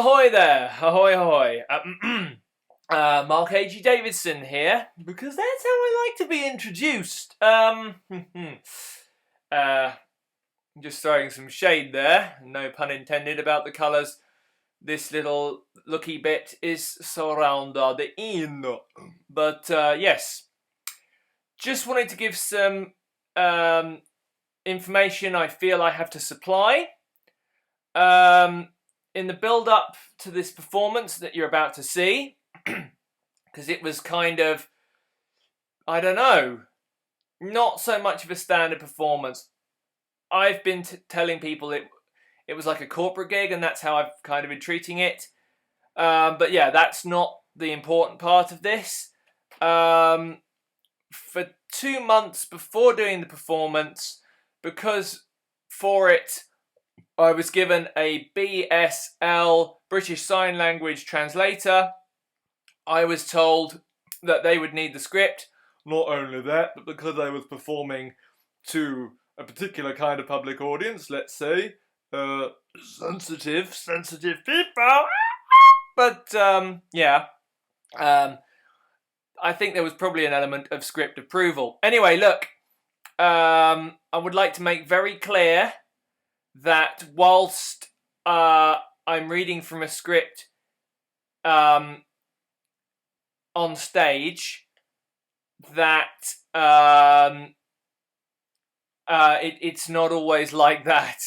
Ahoy there, ahoy ahoy. Mark A.G. Davidson here, because that's how I like to be introduced. Just throwing some shade there, no pun intended, about the colours this little looky bit is surrounded in. But yes, just wanted to give some information I feel I have to supply. In the build-up to this performance that you're about to see, because it was kind of, I don't know, not so much of a standard performance. I've been telling people it was like a corporate gig, and that's how I've kind of been treating it. But yeah, that's not the important part of this. For 2 months before doing the performance, because for it I was given a BSL, British Sign Language translator, I was told that they would need the script. Not only that, but because I was performing to a particular kind of public audience, let's say, sensitive people. But yeah, I think there was probably an element of script approval. Anyway, look, I would like to make very clear that whilst I'm reading from a script on stage, that it's not always like that.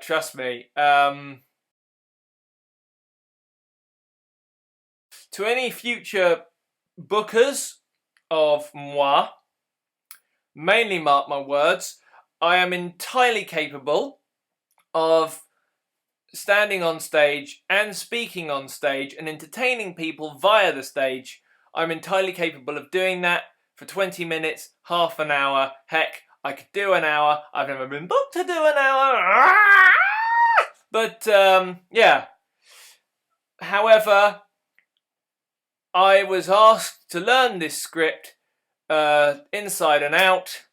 Trust me. To any future bookers of moi, mainly mark my words, I am entirely capable of standing on stage and speaking on stage and entertaining people via the stage. I'm entirely capable of doing that for 20 minutes, half an hour. Heck, I could do an hour. I've never been booked to do an hour. But yeah. However, I was asked to learn this script inside and out.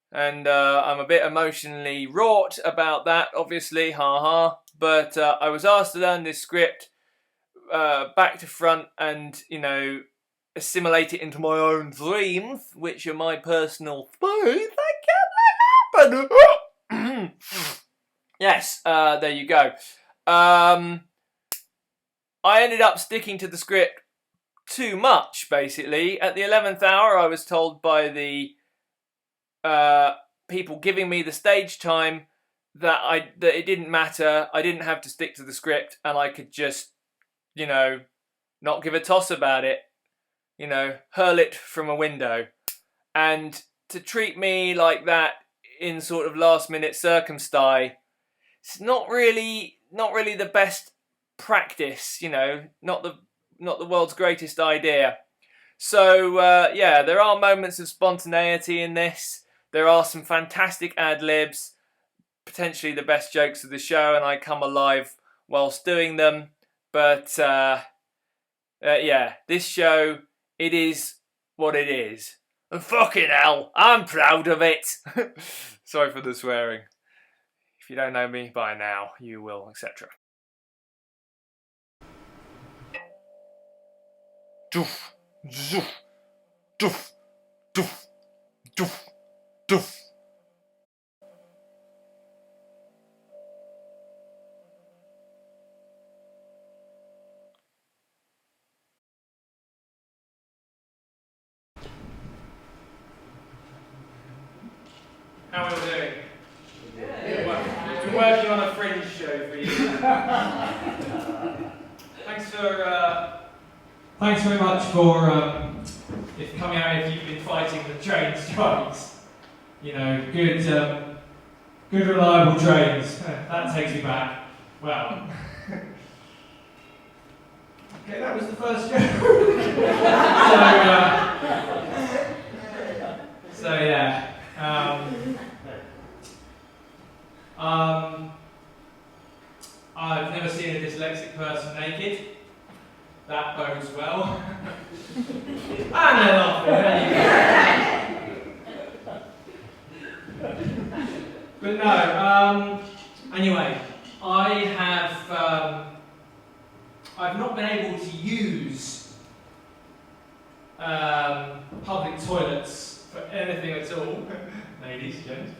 And I'm a bit emotionally wrought about that, obviously, but I was asked to learn this script back to front and, you know, assimilate it into my own dreams, which are my personal space. I can't let happen. Yes, there you go. I ended up sticking to the script too much, basically. At the 11th hour, I was told by the people giving me the stage time that it didn't matter. I didn't have to stick to the script, and I could just, you know, not give a toss about it. You know, hurl it from a window. And to treat me like that in sort of last minute circumstance, it's not really the best practice. You know, not the world's greatest idea. So yeah, there are moments of spontaneity in this. There are some fantastic ad-libs, potentially the best jokes of the show, and I come alive whilst doing them. But yeah, this show, it is what it is. And fucking hell, I'm proud of it. Sorry for the swearing. If you don't know me by now, you will, etc. Doof, zoof, doof, doof, doof, doof. How are we doing? Yeah. Been working on a fringe show for you. Thanks very much for if coming out if you've been fighting the train strikes. You know, good reliable trains. That takes me back. Well. Okay, that was the first show. So yeah. I've never seen a dyslexic person naked. That bodes well. And they're laughing, there you go. But no, anyway, I I've not been able to use public toilets for anything at all. Ladies, gents.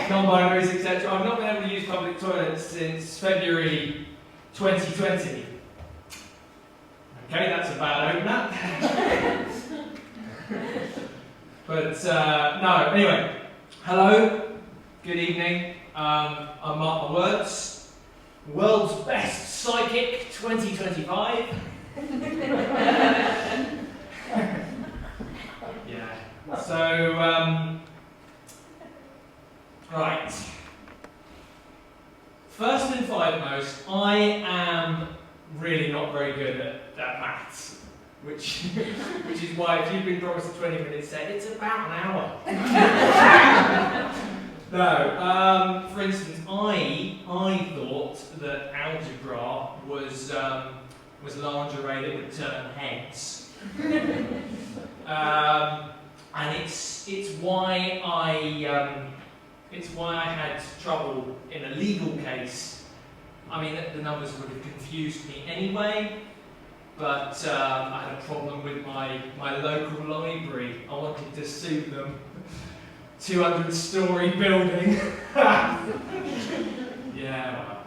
Non-binaries, etc. I've not been able to use public toilets since February 2020. Okay, that's a bad opener. But no, anyway. Hello, good evening. I'm Marc Marwords, world's best psychic 2025. Yeah. So, right. First and foremost, I am really not very good at maths, which is why if you've been promised a 20-minute set, it's about an hour. No, for instance, I thought that algebra was lingerie that would turn heads, and it's why I had trouble in a legal case. I mean, the numbers would have confused me anyway, but I had a problem with my local library. I wanted to sue them. 200-story building. Yeah.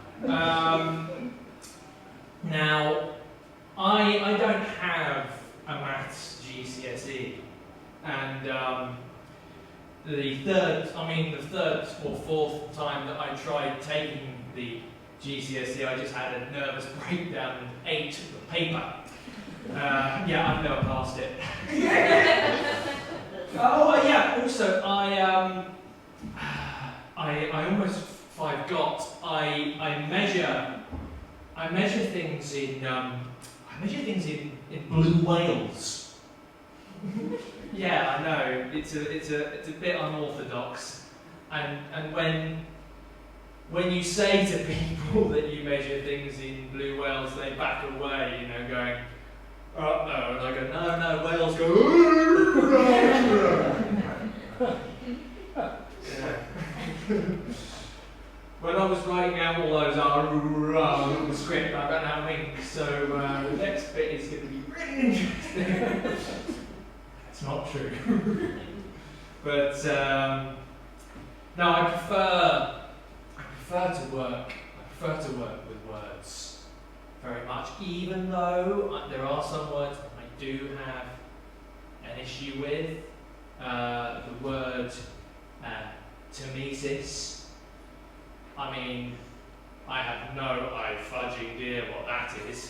Now, I don't have a maths GCSE, and the third or fourth time that I tried taking the GCSE, I just had a nervous breakdown and ate the paper. Yeah, I've never passed it. Oh yeah. Also, I almost forgot. I measure things in blue whales. Yeah, I know. It's a bit unorthodox, and when you say to people that you measure things in blue whales, they back away, you know, going, "Oh no," and I go, "No, whales go." Yeah. When I was writing out all those on the script, I ran out of ink, so the next bit is going to be really interesting. It's not true. But no, I prefer to work with words very much, even though there are some words that I do have an issue with. The word Temesis. I mean, I have no fudging idea what that is.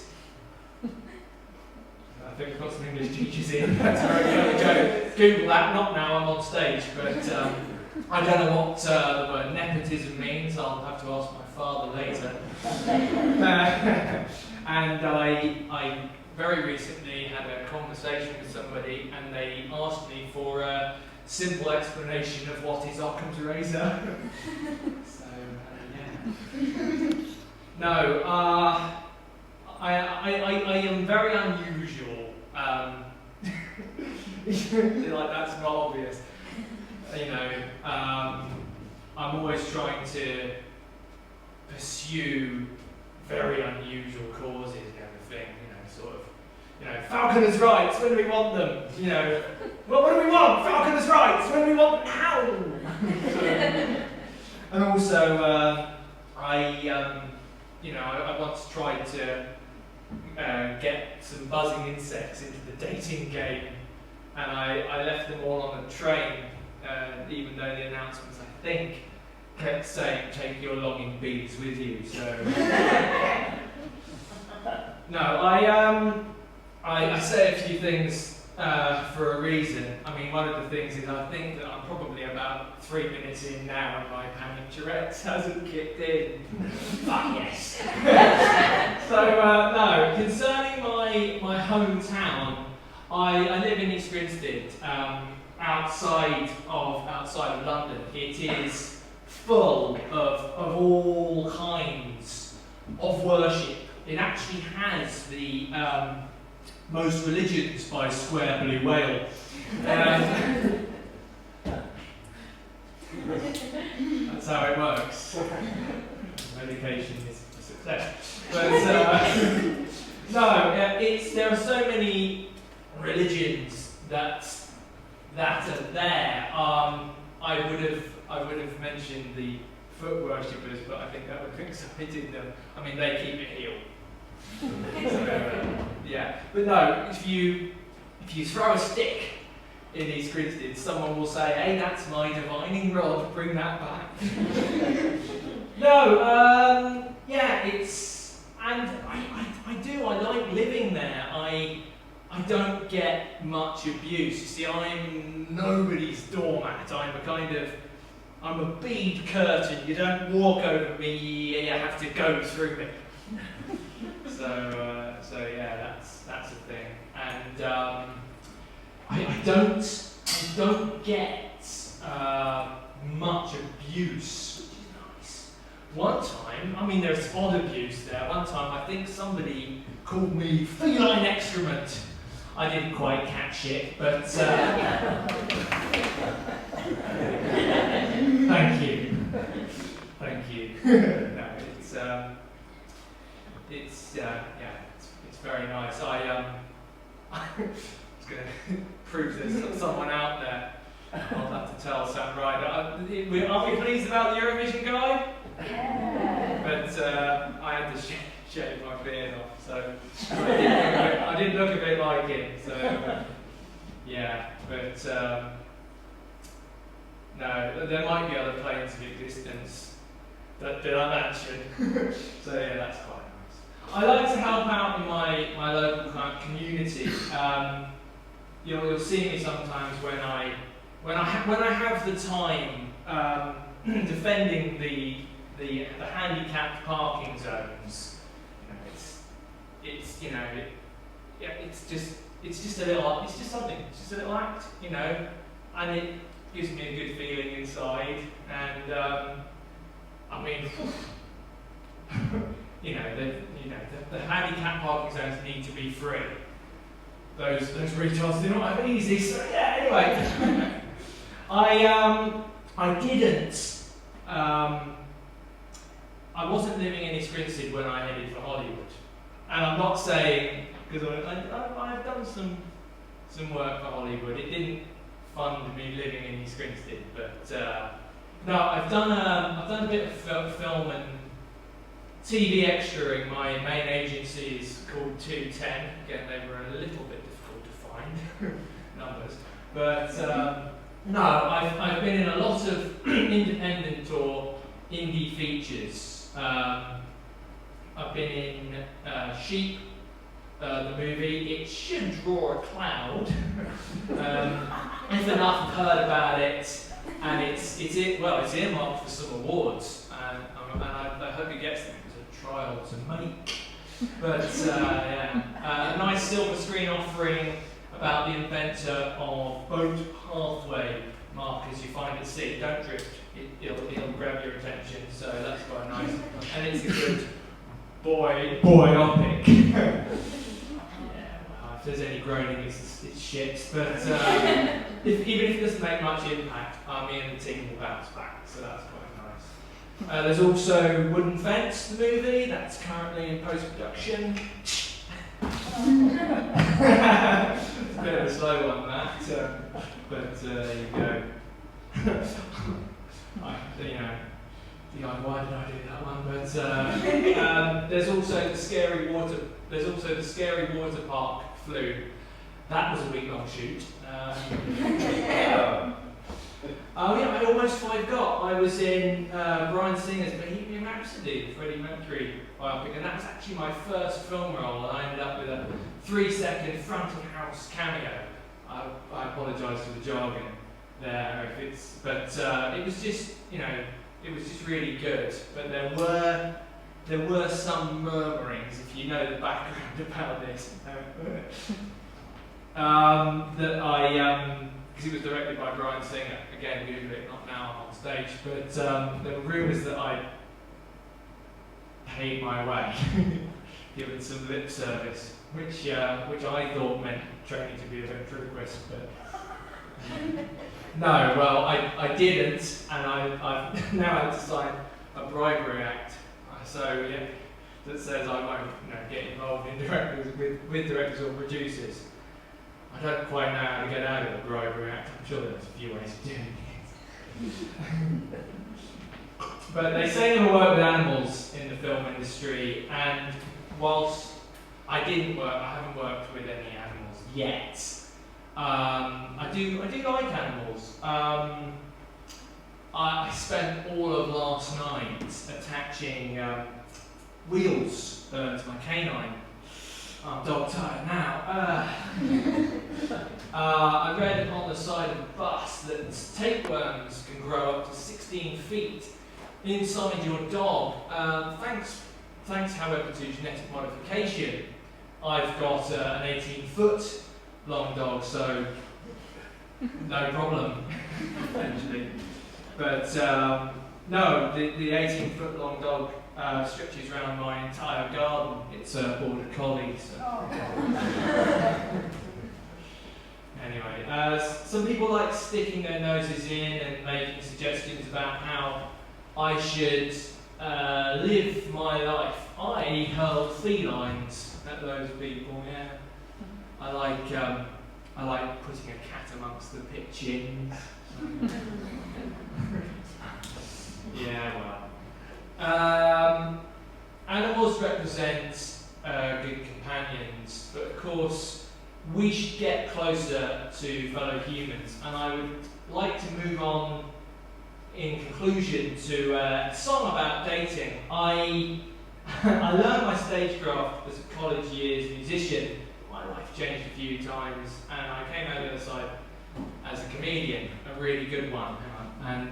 I think I've got some English teachers in. That's a very clever joke. Google that, not now, I'm on stage, but I don't know what the word nepotism means. I'll have to ask my father later. And I very recently had a conversation with somebody, and they asked me for a simple explanation of what is Occam's razor. So, yeah. No, I am very unusual. Like, that's not obvious. You know, I'm always trying to pursue very unusual causes and everything, you know, sort of, you know, falconers' rights, when do we want them? You know, well, what do we want? Falconers' rights, when do we want them? How? And also, you know, I once tried to get some buzzing insects into the dating game, and I left them all on a train, even though the announcements, I think, kept saying, "Take your longing bees with you." So, no, I say a few things for a reason. I mean, one of the things is I think that I'm probably about 3 minutes in now, and my panic Tourette's hasn't kicked in. Fuck yes. So, no, concerning my hometown, I live in East Grinstead, outside of London. It is full of all kinds of worship. It actually has the most religions by square blue whale. That's how it works. I would have mentioned the foot worshippers, but I think that would have excited them. I mean, they keep it heel. So, yeah, but no, if you throw a stick in these Rexcited, someone will say, "Hey, that's my divining rod. Bring that back." No, yeah, it's, and I like living there. I don't get much abuse. You see, I'm nobody's doormat. I'm a bead curtain. You don't walk over me, you have to go through me. So yeah, that's a thing. And I don't get much abuse, which is nice. One time, I mean, there's odd abuse there. One time, I think somebody called me feline excrement. I didn't quite catch it, but thank you. No, it's very nice. I was going to prove there's someone out there. I'll have to tell Sam Ryder. Aren't we pleased about the Eurovision guy? Yeah. But I had to shave my beard off, so I didn't look a bit like him. So yeah, but no, there might be other planes of existence that I mention. So yeah, that's quite nice. I like to help out in my local kind of community. You'll see me sometimes when I have the time defending the handicapped parking zones. It's just a little act, and it gives me a good feeling inside. And I mean, the handicapped parking zones need to be free. Those retards do not have it easy. So yeah, anyway, I didn't. I wasn't living in East Grinstead when I headed for Hollywood. And I'm not saying, because I've done some work for Hollywood. It didn't fund me living in East Grinstead, but no, I've done a bit of film and TV extraing. My main agency is called THINX. Again, they were a little bit difficult to find numbers, but no, I've been in a lot of independent or indie features. I've been in Sheep, the movie. It should draw a cloud. If enough have heard about it, and it's earmarked for some awards, and I hope it gets them. It's a trial to make. But yeah, a nice silver screen offering about the inventor of boat pathway markers you find at sea. Don't drift. It'll grab your attention, so that's quite nice. And it's a good biopic. Yeah, well, if there's any groaning, it's shit. But even if it doesn't make much impact, me and the team will bounce back, so that's quite nice. There's also Wooden Fence, the movie, that's currently in post-production. It's a bit of a slow one, that, but there you go. Why did I do that one? But there's also the scary water park flu. That was a week-long shoot. Oh yeah, I almost forgot. I was in Brian Singer's Bohemian Rhapsody, the Freddie Mercury biopic, and that was actually my first film role, and I ended up with a 3-second front-of-house cameo. I apologise for the jargon there, but it was just, it was just really good. But there were some murmurings, if you know the background about this, that because it was directed by Brian Singer. Again, Google it, not now on stage. But there were rumours that I paid my way, given some lip service, which I thought meant training to be a ventriloquist, but. No, well, I didn't, and I've now had to sign a bribery act. So yeah, that says I won't, get involved in with directors or producers. I don't quite know how to get out of the bribery act. I'm sure there's a few ways of doing it. But they say never work with animals in the film industry, and whilst I haven't worked with any animals yet. I do like animals. I spent all of last night attaching wheels to my canine. I'm dog tired now. I read on the side of a bus that tapeworms can grow up to 16 feet inside your dog. Thanks, however, to genetic modification, I've got an 18-foot long dog, so no problem, essentially. But no, the 18-foot long dog stretches around my entire garden. It's a border collie. So. Anyway, some people like sticking their noses in and making suggestions about how I should live my life. I hurl felines at those people. Yeah, I like putting a cat amongst the pigeons. Yeah, well. Animals represent good companions, but of course we should get closer to fellow humans, and I would like to move on in conclusion to a song about dating. I learned my stagecraft as a college years musician. My life changed a few times, and I came out the other side as a comedian, a really good one. And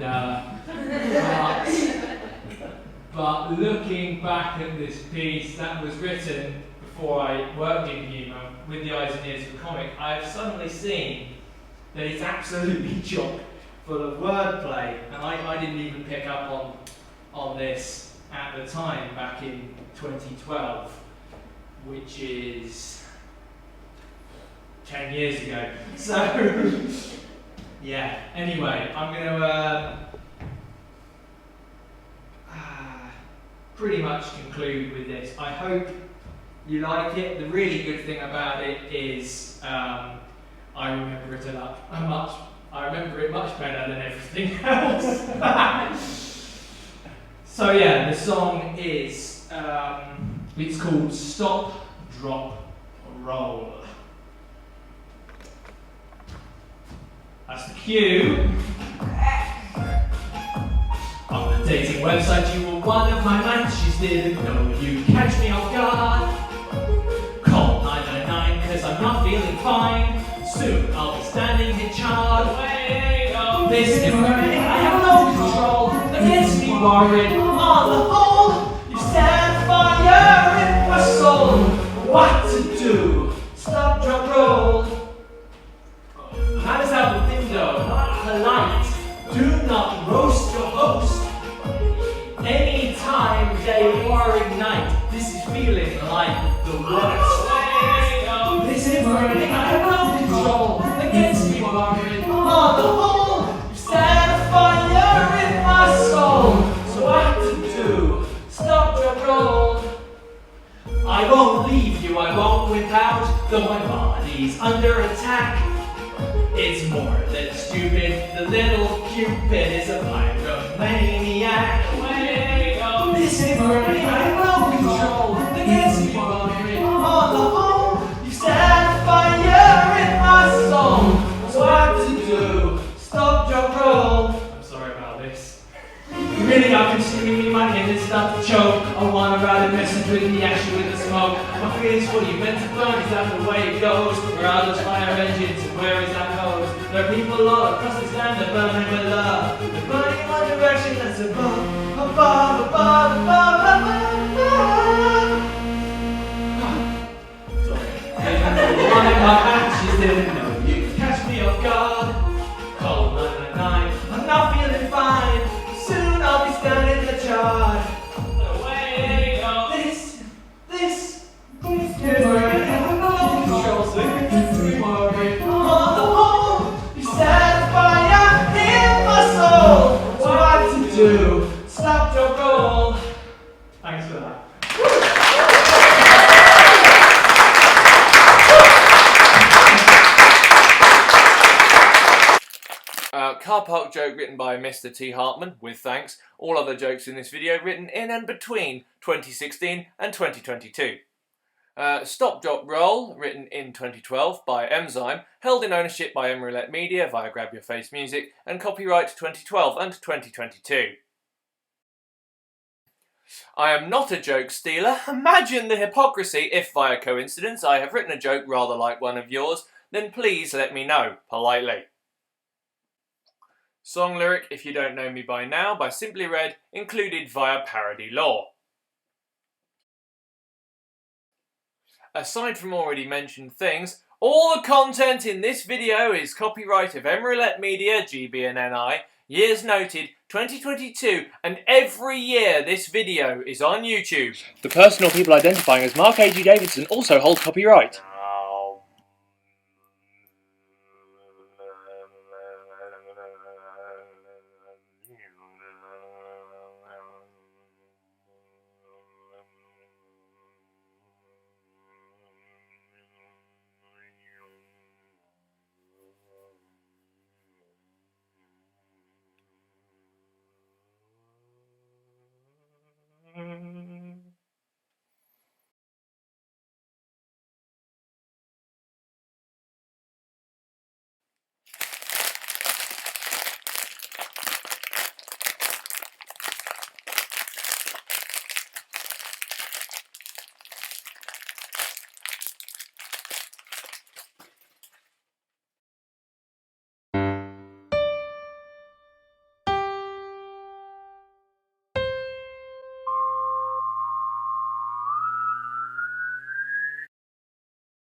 but looking back at this piece that was written before I worked in humour with the eyes and ears of a comic, I've suddenly seen that it's absolutely chock full of wordplay, and I didn't even pick up on this at the time back in 2012, which is 10 years ago. So yeah, anyway, I'm going to pretty much conclude with this. I hope you like it. The really good thing about it is I remember it I remember it much better than everything else. So yeah, the song is it's called Stop, Drop, Roll. That's the cue. On the dating website you were one of my matches, didn't know you catch me off guard. Call 999 cause I'm not feeling fine. Soon I'll be standing in charge. This is burning, I have no control. That gets me worried. On the whole, you set fire in my soul. What to do? Stop, drop, roll. Hands out the window, not polite. Do not roast your host. Any time, day or night, this is feeling like the worst. This is burning, I have no control. That gets me worried. On the whole, you set a fire in my soul. So what to do? Stop your roll. I won't leave you, I won't without, though my body's under attack. It's more than stupid, the little Cupid is a pyromaniac. This ain't burning, I have no control, that gets me worried. On the whole, you set fire in my soul. So what to do? Stop, drop, roll. I'm sorry about this. Really are consuming me, my head is starting to choke. I wanna write a message with the ash with the smoke. My feelings for you meant to burn, is that the way it goes? Where are those fire engines and where is that hose? There are people all across this land that burning with love. They're burning in one direction that's above, above, above, above, above. Sorry. One of my matches didn't know you could catch me off guard. Call 999, I'm not feeling fine. Soon I'll be standing in the chart. Away go. This is where I have no control, so it gets me worried. On the whole, you set fire in my soul. Marc joke written by Mr. T. Hartman, with thanks. All other jokes in this video written in and between 2016 and 2022. Stop Drop Roll, written in 2012 by Enzyme, held in ownership by Roulette Media via Grab Your Face Music, and copyright 2012 and 2022. I am not a joke stealer. Imagine the hypocrisy if, via coincidence, I have written a joke rather like one of yours, then please let me know, politely. Song lyric, If You Don't Know Me By Now, by Simply Red, included via parody law. Aside from already mentioned things, all the content in this video is copyright of Roulette Media, GB&NI, years noted, 2022, and every year this video is on YouTube. The person or people identifying as Marc A.G. Davidson also hold copyright.